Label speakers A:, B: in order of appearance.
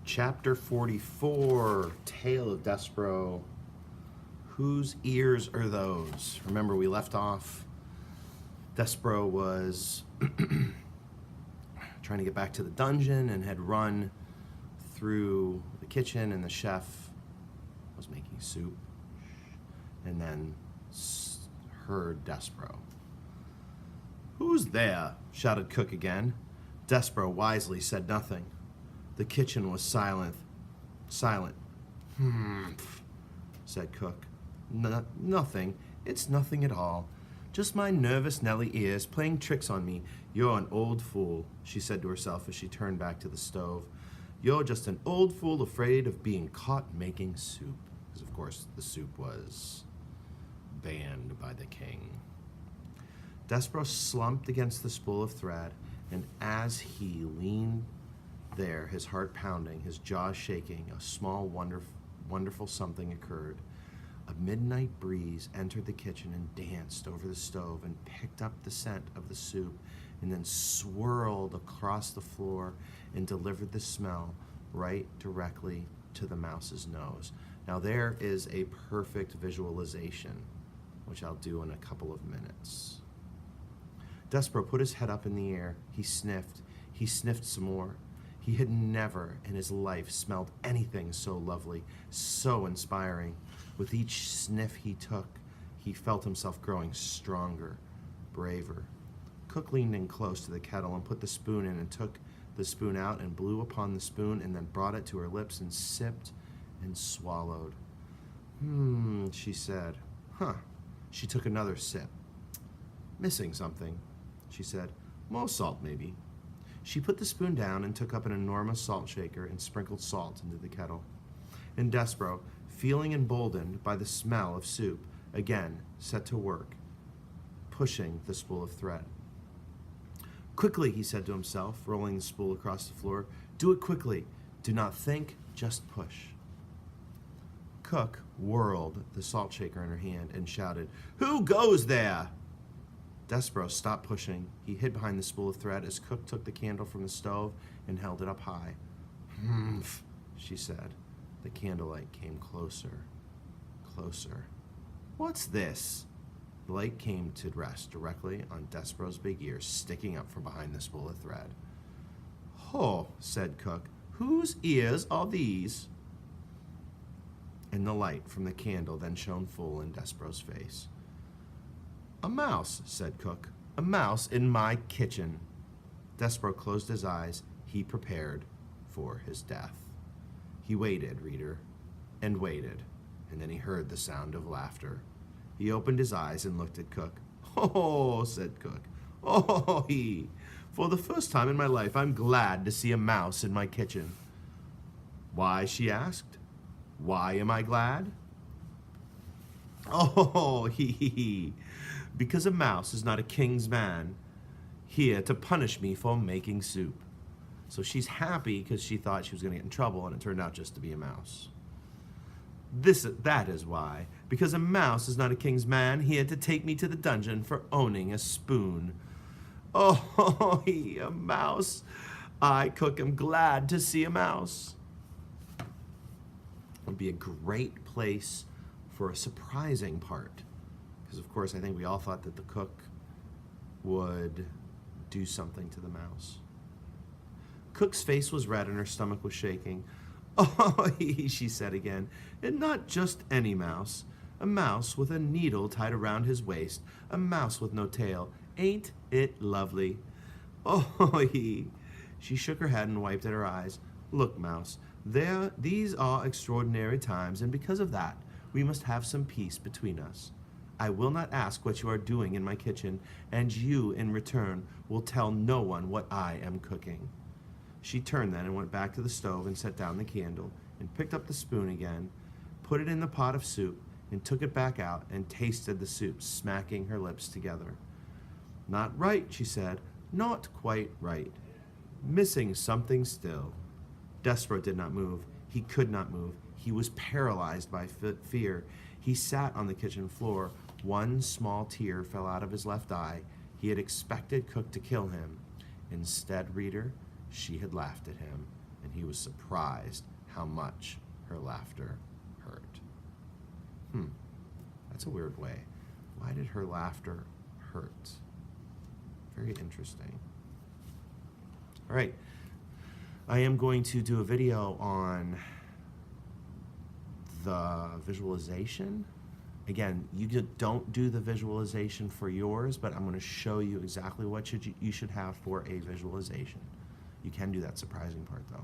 A: Chapter 44, Tale of Despereaux. Whose ears are those? Remember, we left off. Despereaux was trying to get back to the dungeon and had run through the kitchen, and the chef was making soup, and then heard Despereaux. "Who's there?" shouted Cook again. Despereaux wisely said nothing. The kitchen was silent. Said Cook. Nothing. It's nothing at all. Just my nervous Nelly ears playing tricks on me. You're an old fool, she said to herself as she turned back to the stove. You're just an old fool afraid of being caught making soup. Because, of course, the soup was banned by the king. Despereaux slumped against the spool of thread, and as he leaned there, his heart pounding, his jaws shaking, a small, wonderful something occurred. A midnight breeze entered the kitchen and danced over the stove and picked up the scent of the soup and then swirled across the floor and delivered the smell right directly to the mouse's nose. Now there is a perfect visualization, which I'll do in a couple of minutes. Despereaux put his head up in the air. He sniffed some more. He had never in his life smelled anything so lovely, so inspiring. With each sniff he took, he felt himself growing stronger, braver. Cook leaned in close to the kettle and put the spoon in and took the spoon out and blew upon the spoon and then brought it to her lips and sipped and swallowed. She said. She took another sip. Missing something, she said. More salt, maybe. She put the spoon down and took up an enormous salt shaker and sprinkled salt into the kettle. And Despereaux, feeling emboldened by the smell of soup, again set to work, pushing the spool of thread. Quickly, he said to himself, rolling the spool across the floor. Do it quickly. Do not think, just push. Cook whirled the salt shaker in her hand and shouted, Who goes there? Despereaux stopped pushing. He hid behind the spool of thread as Cook took the candle from the stove and held it up high. Humph, she said. The candlelight came closer. What's this? The light came to rest directly on Despereaux's big ears, sticking up from behind the spool of thread. Ho, said Cook. Whose ears are these? And the light from the candle then shone full in Despereaux's face. A mouse, said Cook. A mouse in my kitchen. Despereaux closed his eyes. He prepared for his death. He waited, reader, and waited, and then he heard the sound of laughter. He opened his eyes and looked at Cook. Oh, said Cook. Oh, for the first time in my life, I'm glad to see a mouse in my kitchen. Why, she asked. Why am I glad? Oh, because a mouse is not a king's man, here to punish me for making soup. So she's happy because she thought she was going to get in trouble, and it turned out just to be a mouse. That is why. Because a mouse is not a king's man, here to take me to the dungeon for owning a spoon. Oh, a mouse. I, Cook, am glad to see a mouse. It would be a great place for a surprising part. Because, of course, I think we all thought that the cook would do something to the mouse. Cook's face was red and her stomach was shaking. Oh, she said again, and not just any mouse. A mouse with a needle tied around his waist. A mouse with no tail. Ain't it lovely? Oh, She shook her head and wiped at her eyes. Look, mouse, these are extraordinary times, and because of that, we must have some peace between us. I will not ask what you are doing in my kitchen, and you, in return, will tell no one what I am cooking. She turned then and went back to the stove and set down the candle and picked up the spoon again, put it in the pot of soup, and took it back out and tasted the soup, smacking her lips together. Not right, she said. Not quite right. Missing something still. Despereaux did not move. He could not move. He was paralyzed by fear. He sat on the kitchen floor. One small tear fell out of his left eye. He had expected Cook to kill him. Instead, reader, she had laughed at him, and he was surprised how much her laughter hurt. That's a weird way. Why did her laughter hurt? Very interesting. All right. I am going to do a video on the visualization. Again, you don't do the visualization for yours, but I'm going to show you exactly what you should have for a visualization. You can do that surprising part, though.